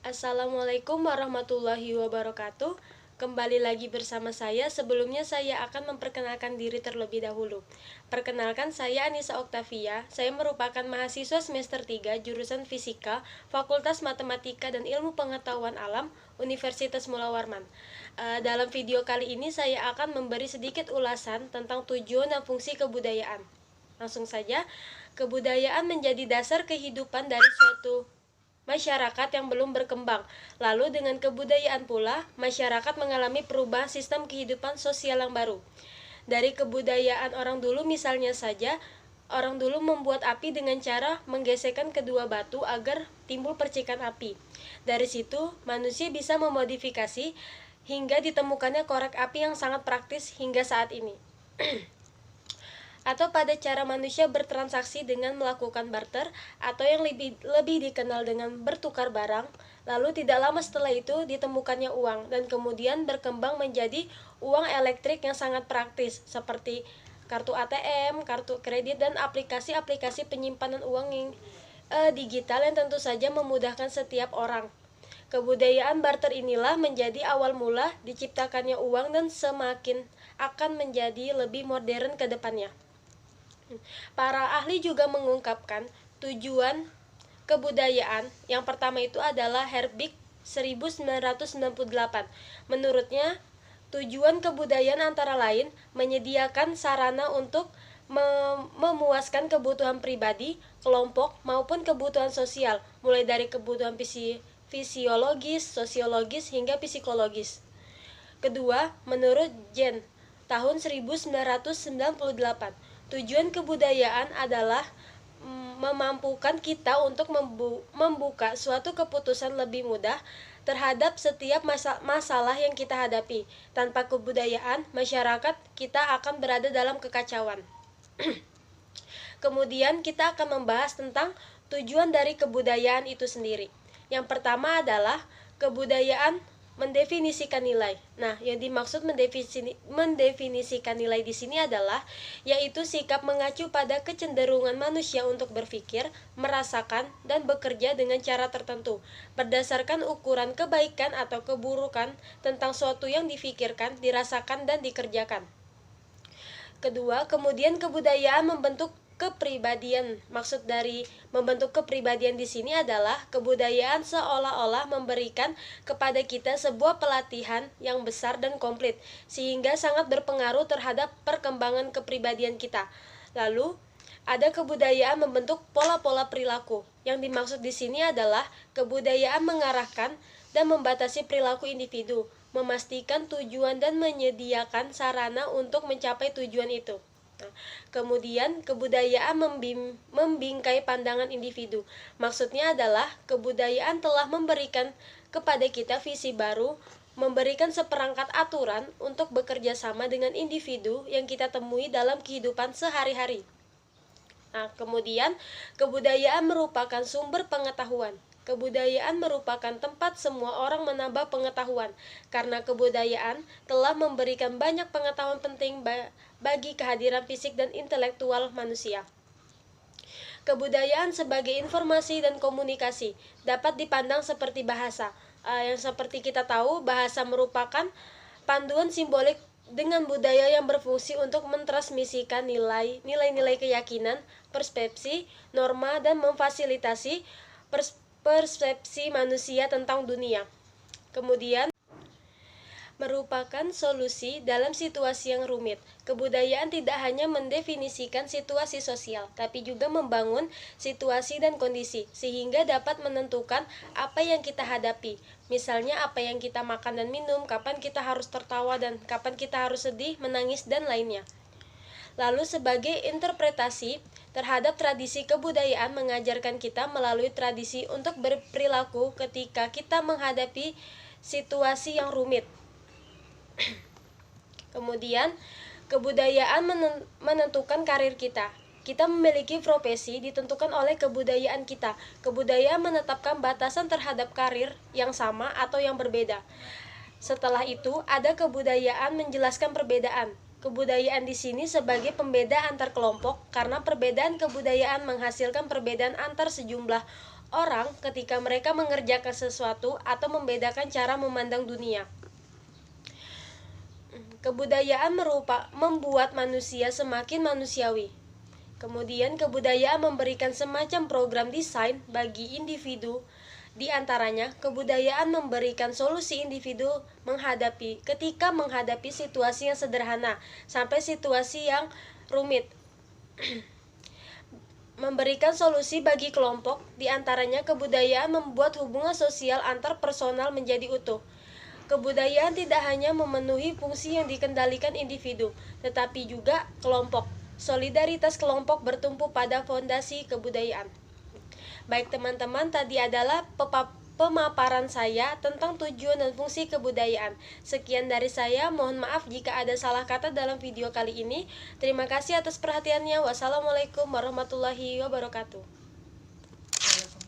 Assalamualaikum warahmatullahi wabarakatuh. Kembali lagi bersama saya. Sebelumnya saya akan memperkenalkan diri terlebih dahulu. Perkenalkan, saya Anissa Oktavia. Saya merupakan mahasiswa semester 3 jurusan Fisika, Fakultas Matematika dan Ilmu Pengetahuan Alam, Universitas Mula Warman. Dalam video kali ini saya akan memberi sedikit ulasan tentang tujuan dan fungsi kebudayaan. Langsung saja, kebudayaan menjadi dasar kehidupan dari suatu masyarakat yang belum berkembang. Lalu dengan kebudayaan pula, masyarakat mengalami perubahan sistem kehidupan sosial yang baru. Dari kebudayaan orang dulu misalnya saja, orang dulu membuat api dengan cara menggesekkan kedua batu agar timbul percikan api. Dari situ, manusia bisa memodifikasi hingga ditemukannya korek api yang sangat praktis hingga saat ini. Atau pada cara manusia bertransaksi dengan melakukan barter atau yang lebih dikenal dengan bertukar barang. Lalu tidak lama setelah itu ditemukannya uang dan kemudian berkembang menjadi uang elektrik yang sangat praktis seperti kartu ATM, kartu kredit dan aplikasi-aplikasi penyimpanan uang yang digital yang tentu saja memudahkan setiap orang. Kebudayaan barter inilah menjadi awal mula diciptakannya uang dan semakin akan menjadi lebih modern ke depannya. Para ahli juga mengungkapkan tujuan kebudayaan. Yang pertama itu adalah Herbig 1998. Menurutnya, tujuan kebudayaan antara lain menyediakan sarana untuk memuaskan kebutuhan pribadi, kelompok, maupun kebutuhan sosial, mulai dari kebutuhan fisiologis, sosiologis, hingga psikologis. Kedua, menurut Jen, tahun 1998, tujuan kebudayaan adalah memampukan kita untuk membuka suatu keputusan lebih mudah terhadap setiap masalah yang kita hadapi. Tanpa kebudayaan, masyarakat kita akan berada dalam kekacauan. Kemudian kita akan membahas tentang tujuan dari kebudayaan itu sendiri. Yang pertama adalah kebudayaan mendefinisikan nilai. Nah, yang dimaksud mendefinisikan nilai di sini adalah yaitu sikap mengacu pada kecenderungan manusia untuk berpikir, merasakan, dan bekerja dengan cara tertentu berdasarkan ukuran kebaikan atau keburukan tentang suatu yang difikirkan, dirasakan, dan dikerjakan. Kedua, kemudian kebudayaan membentuk kepribadian. Maksud dari membentuk kepribadian di sini adalah kebudayaan seolah-olah memberikan kepada kita sebuah pelatihan yang besar dan komplit sehingga sangat berpengaruh terhadap perkembangan kepribadian kita. Lalu ada kebudayaan membentuk pola-pola perilaku. Yang dimaksud di sini adalah kebudayaan mengarahkan dan membatasi perilaku individu, memastikan tujuan dan menyediakan sarana untuk mencapai tujuan itu. Kemudian kebudayaan membingkai pandangan individu. Maksudnya adalah kebudayaan telah memberikan kepada kita visi baru, memberikan seperangkat aturan untuk bekerja sama dengan individu yang kita temui dalam kehidupan sehari-hari. Nah, kemudian kebudayaan merupakan sumber pengetahuan. Kebudayaan merupakan tempat semua orang menambah pengetahuan, karena kebudayaan telah memberikan banyak pengetahuan penting bagi kehadiran fisik dan intelektual manusia. Kebudayaan sebagai informasi dan komunikasi dapat dipandang seperti bahasa. Yang seperti kita tahu, bahasa merupakan panduan simbolik dengan budaya yang berfungsi untuk mentransmisikan nilai-nilai keyakinan, persepsi, norma, dan memfasilitasi persepsi manusia tentang dunia. Kemudian merupakan solusi dalam situasi yang rumit. Kebudayaan tidak hanya mendefinisikan situasi sosial, tapi juga membangun situasi dan kondisi, sehingga dapat menentukan apa yang kita hadapi. Misalnya apa yang kita makan dan minum, kapan kita harus tertawa dan kapan kita harus sedih, menangis, dan lainnya. Lalu sebagai interpretasi terhadap tradisi kebudayaan mengajarkan kita melalui tradisi untuk berperilaku ketika kita menghadapi situasi yang rumit. Kemudian, kebudayaan menentukan karir kita. Kita memiliki profesi ditentukan oleh kebudayaan kita. Kebudayaan menetapkan batasan terhadap karir yang sama atau yang berbeda. Setelah itu, ada kebudayaan menjelaskan perbedaan. Kebudayaan di sini sebagai pembeda antar kelompok karena perbedaan kebudayaan menghasilkan perbedaan antar sejumlah orang ketika mereka mengerjakan sesuatu atau membedakan cara memandang dunia. Kebudayaan membuat manusia semakin manusiawi. Kemudian kebudayaan memberikan semacam program desain bagi individu. Di antaranya, kebudayaan memberikan solusi individu ketika menghadapi situasi yang sederhana sampai situasi yang rumit. Memberikan solusi bagi kelompok, di antaranya kebudayaan membuat hubungan sosial antar personal menjadi utuh. Kebudayaan tidak hanya memenuhi fungsi yang dikendalikan individu, tetapi juga kelompok. Solidaritas kelompok bertumpu pada fondasi kebudayaan. Baik teman-teman, tadi adalah pemaparan saya tentang tujuan dan fungsi kebudayaan. Sekian dari saya, mohon maaf jika ada salah kata dalam video kali ini. Terima kasih atas perhatiannya. Wassalamualaikum warahmatullahi wabarakatuh.